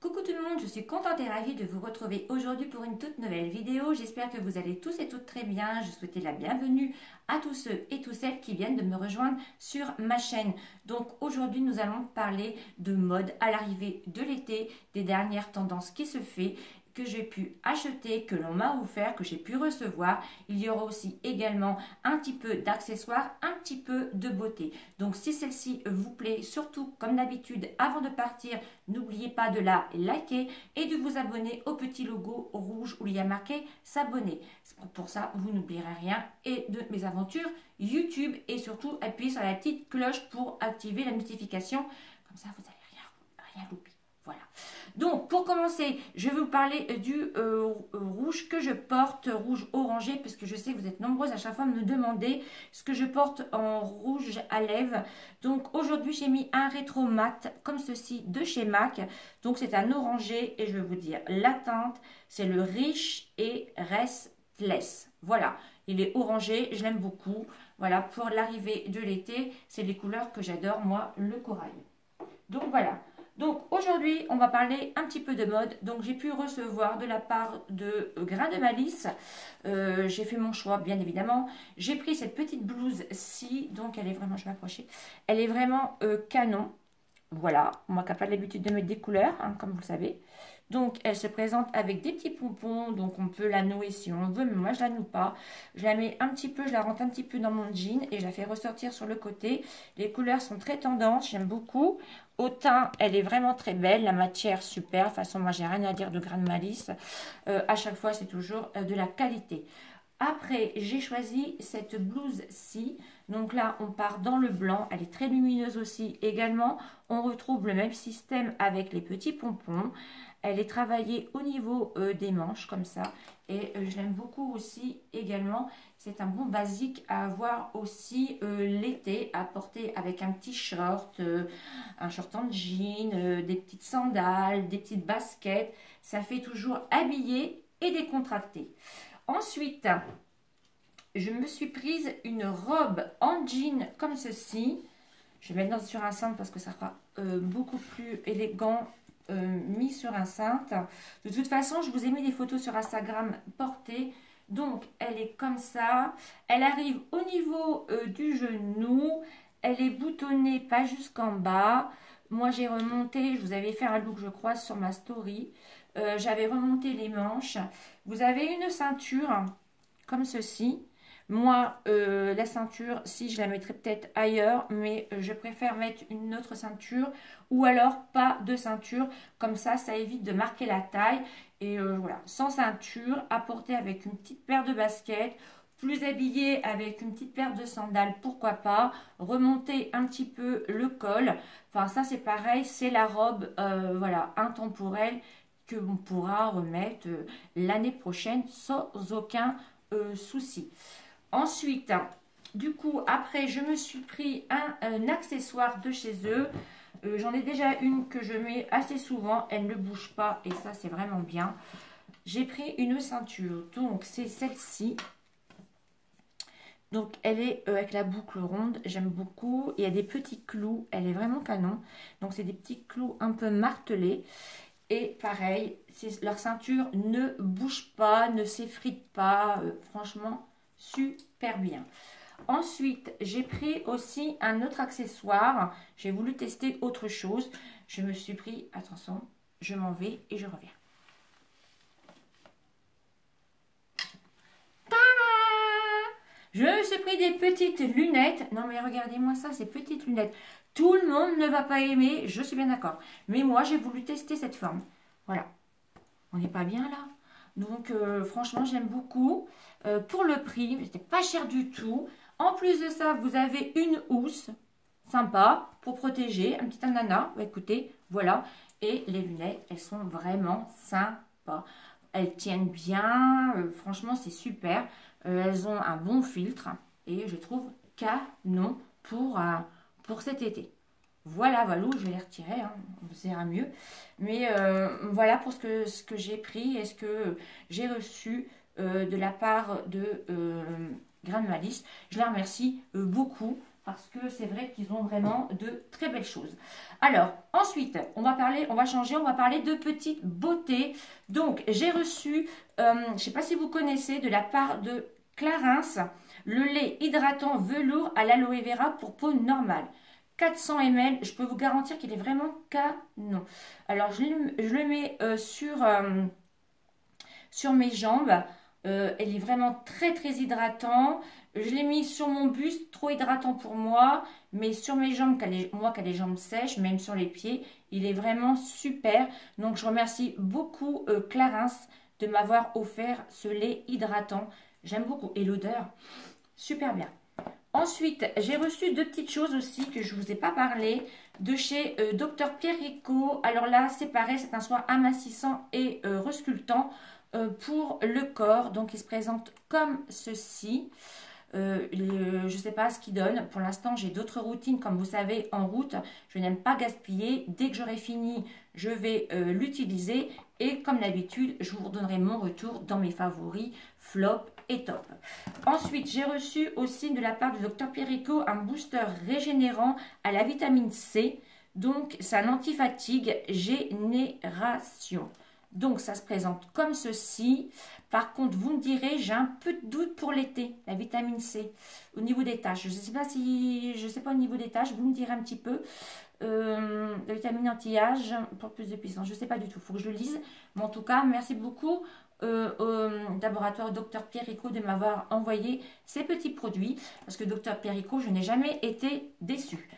Coucou tout le monde, je suis contente et ravie de vous retrouver aujourd'hui pour une toute nouvelle vidéo. J'espère que vous allez tous et toutes très bien. Je souhaite la bienvenue à tous ceux et toutes celles qui viennent de me rejoindre sur ma chaîne. Donc aujourd'hui nous allons parler de mode à l'arrivée de l'été, des dernières tendances qui se fait, que j'ai pu acheter, que l'on m'a offert, que j'ai pu recevoir. Il y aura aussi également un petit peu d'accessoires, un petit peu de beauté. Donc si celle-ci vous plaît, surtout comme d'habitude, avant de partir, n'oubliez pas de la liker et de vous abonner au petit logo rouge où il y a marqué s'abonner. Pour ça, vous n'oublierez rien et de mes aventures YouTube et surtout appuyez sur la petite cloche pour activer la notification. Comme ça, vous n'allez rien louper. Voilà. Donc, pour commencer, je vais vous parler du rouge que je porte, rouge orangé, parce que je sais que vous êtes nombreuses à chaque fois me demander ce que je porte en rouge à lèvres. Donc, aujourd'hui, j'ai mis un rétro mat comme ceci de chez MAC. Donc, c'est un orangé et je vais vous dire la teinte, c'est le Rich et Restless. Voilà, il est orangé, je l'aime beaucoup. Voilà, pour l'arrivée de l'été, c'est les couleurs que j'adore, moi, le corail. Donc, voilà. Donc aujourd'hui, on va parler un petit peu de mode. Donc j'ai pu recevoir de la part de Grain de Malice. J'ai fait mon choix, bien évidemment. J'ai pris cette petite blouse-ci. Donc elle est vraiment, je vais m'approcher. Elle est vraiment canon. Voilà, moi qui n'ai pas l'habitude de mettre des couleurs, hein, comme vous le savez. Donc, elle se présente avec des petits pompons. Donc, on peut la nouer si on veut, mais moi, je la noue pas. Je la mets un petit peu, je la rentre un petit peu dans mon jean et je la fais ressortir sur le côté. Les couleurs sont très tendances, j'aime beaucoup. Au teint, elle est vraiment très belle. La matière, super. De toute façon, moi, j'ai rien à dire de Grain de Malice. À chaque fois, c'est toujours de la qualité. Après, j'ai choisi cette blouse-ci. Donc là, on part dans le blanc. Elle est très lumineuse aussi également. On retrouve le même système avec les petits pompons. Elle est travaillée au niveau des manches comme ça. Et je l'aime beaucoup aussi également. C'est un bon basique à avoir aussi l'été, à porter avec un petit short, un short en jean, des petites sandales, des petites baskets. Ça fait toujours habillé et décontracté. Ensuite, je me suis prise une robe en jean comme ceci. Je vais mettre sur un cintre parce que ça sera beaucoup plus élégant mis sur un cintre. De toute façon, je vous ai mis des photos sur Instagram portées. Donc, elle est comme ça. Elle arrive au niveau du genou. Elle est boutonnée, pas jusqu'en bas. Moi, j'ai remonté, je vous avais fait un look, je crois, sur ma story. J'avais remonté les manches. Vous avez une ceinture comme ceci. Moi, la ceinture, si je la mettrais peut-être ailleurs, mais je préfère mettre une autre ceinture ou alors pas de ceinture. Comme ça évite de marquer la taille. Et voilà, sans ceinture, à porter avec une petite paire de baskets, plus habillée avec une petite paire de sandales, pourquoi pas. Remonter un petit peu le col. Enfin, ça c'est pareil, c'est la robe, voilà, intemporelle que l'on pourra remettre l'année prochaine sans aucun souci. Ensuite, du coup, après, je me suis pris un accessoire de chez eux. J'en ai déjà une que je mets assez souvent. Elle ne bouge pas et ça, c'est vraiment bien. J'ai pris une ceinture. Donc, c'est celle-ci. Donc, elle est avec la boucle ronde. J'aime beaucoup. Il y a des petits clous. Elle est vraiment canon. Donc, c'est des petits clous un peu martelés. Et pareil, leur ceinture ne bouge pas, ne s'effrite pas. Franchement, super bien. Ensuite, j'ai pris aussi un autre accessoire. J'ai voulu tester autre chose. Je me suis pris, attention, je m'en vais et je reviens. Je me suis pris des petites lunettes. Non mais regardez-moi ça, ces petites lunettes. Tout le monde ne va pas aimer, je suis bien d'accord. Mais moi, j'ai voulu tester cette forme. Voilà. On n'est pas bien là. Donc franchement, j'aime beaucoup. Pour le prix, c'était pas cher du tout. En plus de ça, vous avez une housse sympa pour protéger. Un petit ananas. Bah, écoutez, voilà. Et les lunettes, elles sont vraiment sympas. Elles tiennent bien. Franchement, c'est super. Elles ont un bon filtre. Et je trouve canon pour cet été. Voilà, voilà, je vais les retirer, hein, ça ira mieux. Mais voilà pour ce que j'ai pris et ce que j'ai reçu de la part de Grain de Malice. Je la remercie beaucoup parce que c'est vrai qu'ils ont vraiment de très belles choses. Alors, ensuite, on va parler de petites beautés. Donc, j'ai reçu, je ne sais pas si vous connaissez, de la part de Clarins, le lait hydratant velours à l'aloe vera pour peau normale. 400 ml, je peux vous garantir qu'il est vraiment canon. Alors, je le mets sur mes jambes. Elle est vraiment très très hydratant. Je l'ai mis sur mon buste, trop hydratant pour moi. Mais sur mes jambes, moi qui ai les jambes sèches, même sur les pieds, il est vraiment super. Donc, je remercie beaucoup Clarins de m'avoir offert ce lait hydratant. J'aime beaucoup. Et l'odeur, super bien. Ensuite, j'ai reçu deux petites choses aussi que je ne vous ai pas parlé de chez Dr Pierrico. Alors là, c'est pareil, c'est un soin amincissant et resculptant pour le corps. Donc, il se présente comme ceci. Je ne sais pas ce qu'il donne. Pour l'instant, j'ai d'autres routines, comme vous savez, en route. Je n'aime pas gaspiller. Dès que j'aurai fini, je vais l'utiliser. Et comme d'habitude, je vous redonnerai mon retour dans mes favoris, flop et top. Ensuite, j'ai reçu aussi de la part du Dr Pierrico un booster régénérant à la vitamine C. Donc, c'est un anti-fatigue génération. Donc, ça se présente comme ceci. Par contre, vous me direz, j'ai un peu de doute pour l'été, la vitamine C, au niveau des taches. Je ne sais pas au niveau des taches, vous me direz un petit peu. La vitamine anti-âge pour plus de puissance, je ne sais pas du tout, il faut que je le lise. Mais en tout cas, merci beaucoup au laboratoire Dr Pierrico de m'avoir envoyé ces petits produits. Parce que Dr Pierrico, je n'ai jamais été déçue.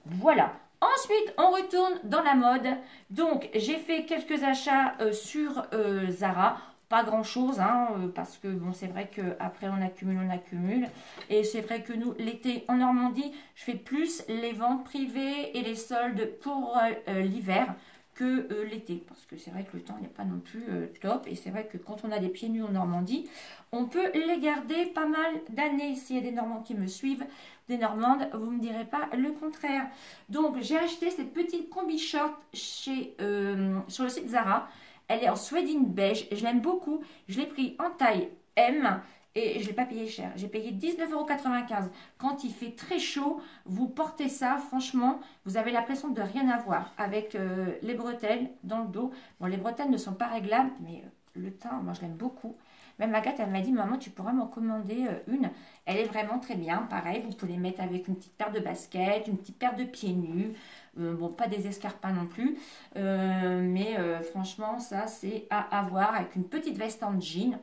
Voilà. Ensuite, on retourne dans la mode. Donc, j'ai fait quelques achats sur Zara. Pas grand chose, hein, parce que bon, c'est vrai qu'après on accumule. Et c'est vrai que nous, l'été en Normandie, je fais plus les ventes privées et les soldes pour l'hiver que l'été. Parce que c'est vrai que le temps n'est pas non plus top. Et c'est vrai que quand on a des pieds nus en Normandie, on peut les garder pas mal d'années. S'il y a des Normands qui me suivent, des Normandes, vous ne me direz pas le contraire. Donc, j'ai acheté cette petite combi short sur le site Zara. Elle est en suédine beige, je l'aime beaucoup. Je l'ai pris en taille M et je ne l'ai pas payé cher. J'ai payé 19,95 €. Quand il fait très chaud, vous portez ça, franchement, vous avez l'impression de rien avoir. Avec les bretelles dans le dos. Bon, les bretelles ne sont pas réglables, mais le teint, moi je l'aime beaucoup. Même Agathe, elle m'a dit, maman, tu pourras m'en commander une. Elle est vraiment très bien. Pareil, vous pouvez les mettre avec une petite paire de baskets, une petite paire de pieds nus. Bon, pas des escarpins non plus. Mais franchement, ça, c'est à avoir avec une petite veste en jean.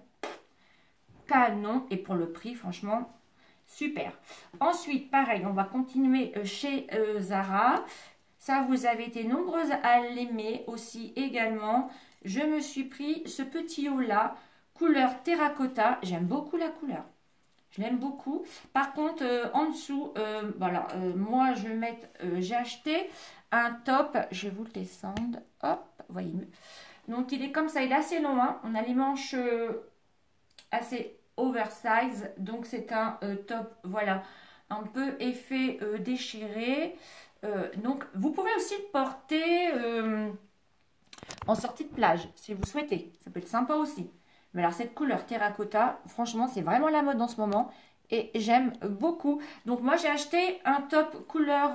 Canon. Et pour le prix, franchement, super. Ensuite, pareil, on va continuer chez Zara. Ça, vous avez été nombreuses à l'aimer aussi également. Je me suis pris ce petit haut-là. Couleur terracotta, j'aime beaucoup la couleur. Je l'aime beaucoup. Par contre, en dessous, voilà, moi je vais mettre, j'ai acheté un top, je vais vous le descendre. Hop, voyez mieux. Donc il est comme ça, il est assez long. Hein. On a les manches assez oversize. Donc c'est un top, voilà, un peu effet déchiré. Donc vous pouvez aussi le porter en sortie de plage, si vous souhaitez. Ça peut être sympa aussi. Mais alors, cette couleur terracotta, franchement, c'est vraiment la mode en ce moment. Et j'aime beaucoup. Donc, moi, j'ai acheté un top couleur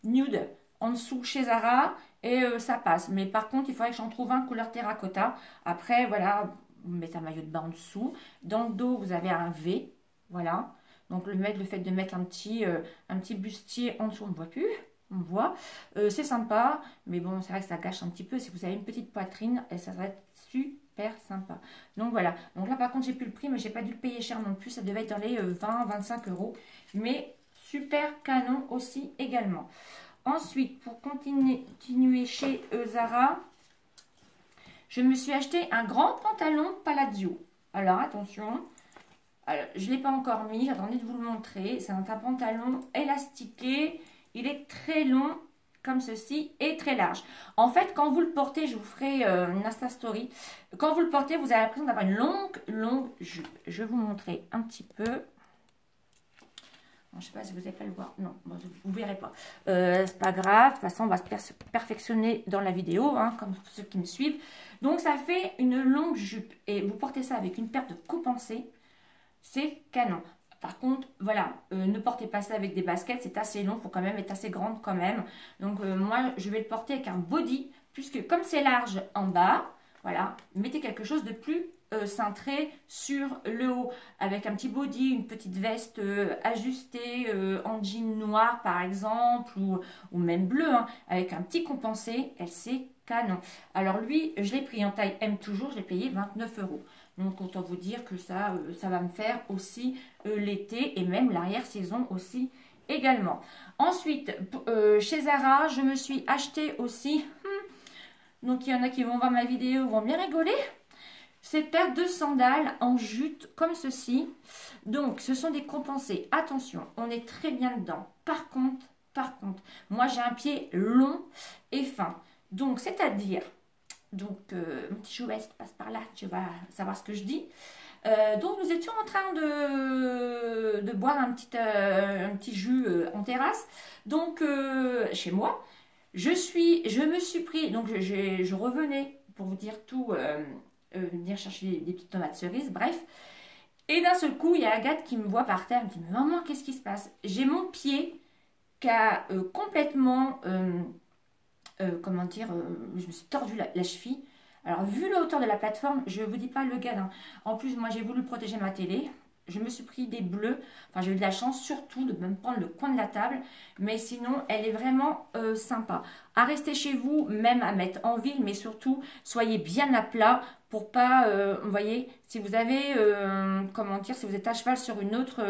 nude en dessous chez Zara. Et ça passe. Mais par contre, il faudrait que j'en trouve un couleur terracotta. Après, voilà, vous mettez un maillot de bain en dessous. Dans le dos, vous avez un V. Voilà. Donc, le fait de mettre un petit bustier en dessous, on ne voit plus. On voit. C'est sympa. Mais bon, c'est vrai que ça gâche un petit peu. Si vous avez une petite poitrine, ça va être super sympa. Donc voilà. Donc là, par contre, j'ai plus le prix, mais j'ai pas dû le payer cher non plus. Ça devait être dans les 20-25 €. Mais super canon aussi également. Ensuite, pour continuer chez Zara, je me suis acheté un grand pantalon Palazzo. Alors attention. Alors, je ne l'ai pas encore mis. J'attendais de vous le montrer. C'est un pantalon élastiqué. Il est très long, comme ceci, et très large. En fait, quand vous le portez, je vous ferai une Insta Story. Quand vous le portez, vous avez l'impression d'avoir une longue jupe. Je vais vous montrer un petit peu. Je ne sais pas si vous n'allez pas le voir. Non, bon, vous ne verrez pas. C'est pas grave. De toute façon, on va se perfectionner dans la vidéo, hein, comme pour ceux qui me suivent. Donc, ça fait une longue jupe. Et vous portez ça avec une paire de compensés. C'est canon. Par contre, voilà, ne portez pas ça avec des baskets, c'est assez long, il faut quand même être assez grande quand même. Donc moi, je vais le porter avec un body, puisque comme c'est large en bas, voilà, mettez quelque chose de plus cintré sur le haut, avec un petit body, une petite veste ajustée en jean noir par exemple, ou même bleu, hein, avec un petit compensé, elle c'est canon. Alors lui, je l'ai pris en taille M toujours, je l'ai payé 29 €. Donc autant vous dire que ça va me faire aussi l'été et même l'arrière-saison aussi également. Ensuite, chez Zara, je me suis acheté aussi, donc il y en a qui vont voir ma vidéo, vont bien rigoler, cette paire de sandales en jute comme ceci. Donc ce sont des compensés. Attention, on est très bien dedans. Par contre, moi j'ai un pied long et fin. Donc c'est-à-dire... Donc, mon petit chou-veste passe par là, tu vas savoir ce que je dis. Donc, nous étions en train de boire un petit jus en terrasse. Donc, chez moi, je me suis pris, donc je revenais, pour vous dire tout, venir chercher des petites tomates cerises, bref. Et d'un seul coup, il y a Agathe qui me voit par terre, elle me dit, mais maman, qu'est-ce qui se passe? J'ai mon pied qui a complètement... comment dire, je me suis tordu la cheville. Alors, vu la hauteur de la plateforme, je ne vous dis pas le gadin. En plus, moi, j'ai voulu protéger ma télé. Je me suis pris des bleus. Enfin, j'ai eu de la chance, surtout, de me prendre le coin de la table. Mais sinon, elle est vraiment sympa. À rester chez vous, même à mettre en ville, mais surtout, soyez bien à plat pour pas, vous voyez, si vous avez, comment dire, si vous êtes à cheval sur une autre,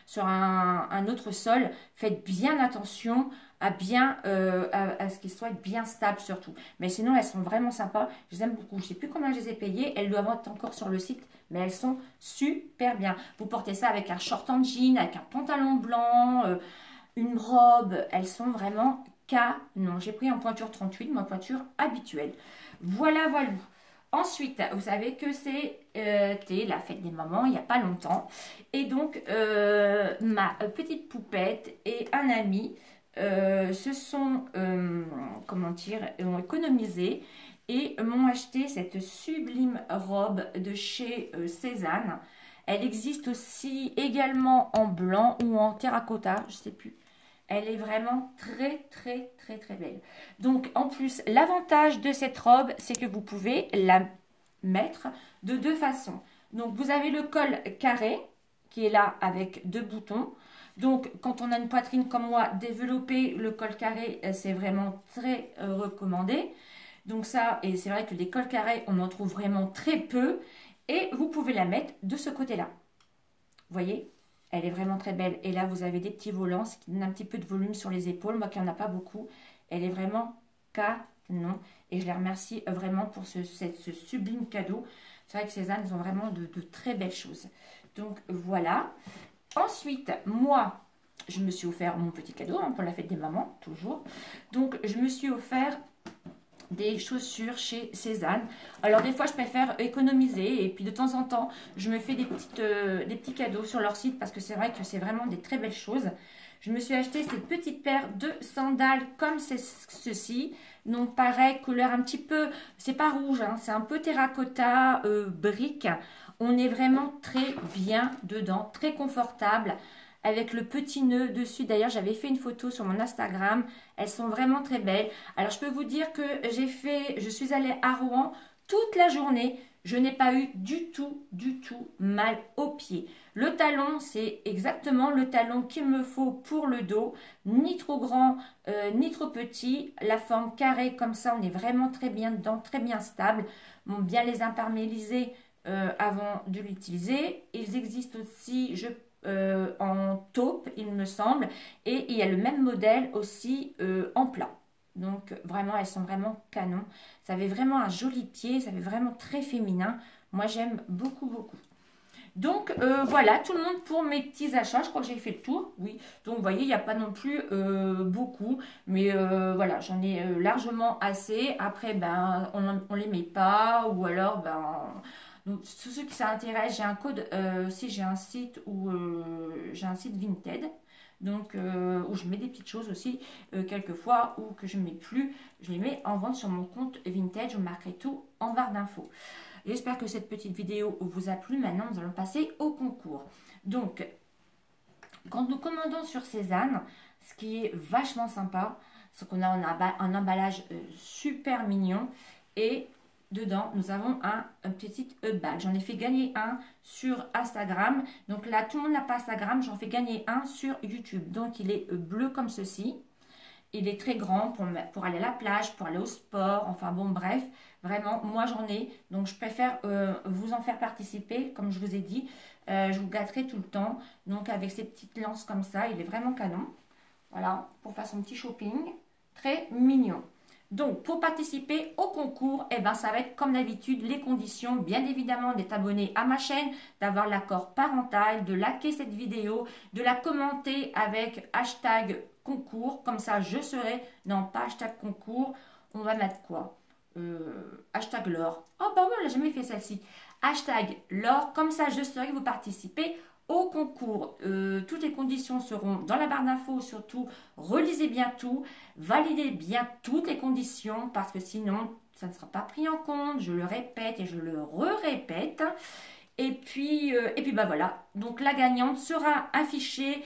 sur un autre sol, faites bien attention à bien, à ce qu'ils soient bien stables surtout. Mais sinon, elles sont vraiment sympas. Je les aime beaucoup. Je ne sais plus combien je les ai payées. Elles doivent être encore sur le site, mais elles sont super bien. Vous portez ça avec un short en jean, avec un pantalon blanc, une robe. Elles sont vraiment canon. J'ai pris en pointure 38, ma pointure habituelle. Voilà, voilà. Ensuite, vous savez que c'était la fête des mamans il n'y a pas longtemps. Et donc, ma petite poupette et un ami se sont, comment dire, ont économisé et m'ont acheté cette sublime robe de chez Cézanne. Elle existe aussi également en blanc ou en terracotta, je ne sais plus. Elle est vraiment très, très, très, très belle. Donc, en plus, l'avantage de cette robe, c'est que vous pouvez la mettre de deux façons. Donc, vous avez le col carré, qui est là avec deux boutons. Donc, quand on a une poitrine comme moi, développer le col carré, c'est vraiment très recommandé. Donc ça, et c'est vrai que des cols carrés, on en trouve vraiment très peu. Et vous pouvez la mettre de ce côté-là. Vous voyez ? Elle est vraiment très belle. Et là, vous avez des petits volants, ce qui donne un petit peu de volume sur les épaules. Moi qui n'en a pas beaucoup. Elle est vraiment canon. Et je les remercie vraiment pour ce sublime cadeau. C'est vrai que Cézanne, ils ont vraiment de très belles choses. Donc voilà. Ensuite, moi, je me suis offert mon petit cadeau pour la fête des mamans, toujours. Donc, je me suis offert des chaussures chez Cézanne. Alors des fois je préfère économiser et puis de temps en temps je me fais des petits cadeaux sur leur site parce que c'est vrai que c'est vraiment des très belles choses. Je me suis acheté cette petite paire de sandales comme ceci. Donc pareil, couleur un petit peu, c'est pas rouge, hein, c'est un peu terracotta, brique. On est vraiment très bien dedans, très confortable. Avec le petit nœud dessus. D'ailleurs, j'avais fait une photo sur mon Instagram. Elles sont vraiment très belles. Alors, je peux vous dire que je suis allée à Rouen toute la journée. Je n'ai pas eu du tout mal au pied. Le talon, c'est exactement le talon qu'il me faut pour le dos. Ni trop grand, ni trop petit. La forme carrée comme ça, on est vraiment très bien dedans, très bien stable. Bon, bien les imperméabiliser avant de l'utiliser. Ils existent aussi, en taupe, il me semble. Et il y a le même modèle aussi en plat. Donc vraiment, elles sont vraiment canon. Ça avait vraiment un joli pied, ça avait vraiment très féminin. Moi, j'aime beaucoup. Donc voilà, tout le monde pour mes petits achats. Je crois que j'ai fait le tour, oui. Donc vous voyez, il n'y a pas non plus beaucoup. Mais voilà, j'en ai largement assez. Après, ben, on les met pas. Ou alors, ben... Donc, tous ceux qui s'intéressent, j'ai un code, si j'ai un site où j'ai un site Vinted, donc où je mets des petites choses aussi quelquefois, ou que je ne mets plus, je les mets en vente sur mon compte Vinted, je marquerai tout en barre d'infos. J'espère que cette petite vidéo vous a plu. Maintenant, nous allons passer au concours. Donc, Quand nous commandons sur Cézanne, ce qui est vachement sympa, c'est qu'on a un emballage super mignon et dedans, nous avons un petit bag. J'en ai fait gagner un sur Instagram. Donc là, tout le monde n'a pas Instagram. J'en fais gagner un sur YouTube. Donc, il est bleu comme ceci. Il est très grand pour aller à la plage, pour aller au sport. Enfin bon, bref. Vraiment, moi, j'en ai. Donc, je préfère vous en faire participer. Comme je vous ai dit, je vous gâterai tout le temps. Donc, avec ces petites lances comme ça, il est vraiment canon. Voilà, pour faire son petit shopping. Très mignon. Donc, pour participer au concours, eh ben, ça va être comme d'habitude les conditions, bien évidemment, d'être abonné à ma chaîne, d'avoir l'accord parental, de liker cette vidéo, de la commenter avec hashtag concours. Comme ça, je serai, non, pas hashtag concours, on va mettre quoi hashtag l'or. Oh, bah oui, on l'a jamais fait celle-ci. Hashtag l'or, comme ça, je serai que vous participez au concours. Toutes les conditions seront dans la barre d'infos. Surtout, relisez bien tout, validez bien toutes les conditions parce que sinon, ça ne sera pas pris en compte. Je le répète et je le répète. Et puis bah voilà. Donc, la gagnante sera affichée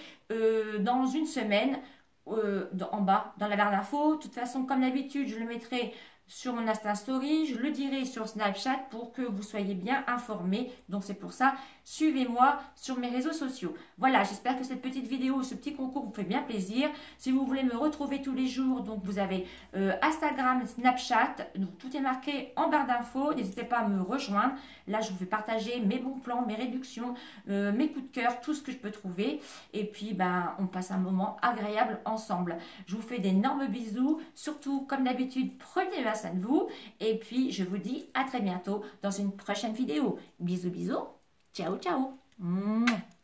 dans une semaine en bas, dans la barre d'infos. De toute façon, comme d'habitude, je le mettrai sur mon Insta Story, je le dirai sur Snapchat pour que vous soyez bien informés. Donc c'est pour ça, suivez-moi sur mes réseaux sociaux. Voilà, j'espère que cette petite vidéo, ce petit concours vous fait bien plaisir. Si vous voulez me retrouver tous les jours, donc vous avez Instagram, Snapchat, donc tout est marqué en barre d'infos. N'hésitez pas à me rejoindre. Là, je vous fais partager mes bons plans, mes réductions, mes coups de cœur, tout ce que je peux trouver. Et puis, ben, on passe un moment agréable ensemble. Je vous fais d'énormes bisous. Surtout, comme d'habitude, prenez soin de vous. Et puis, je vous dis à très bientôt dans une prochaine vidéo. Bisous, bisous. Ciao, ciao. Mouah.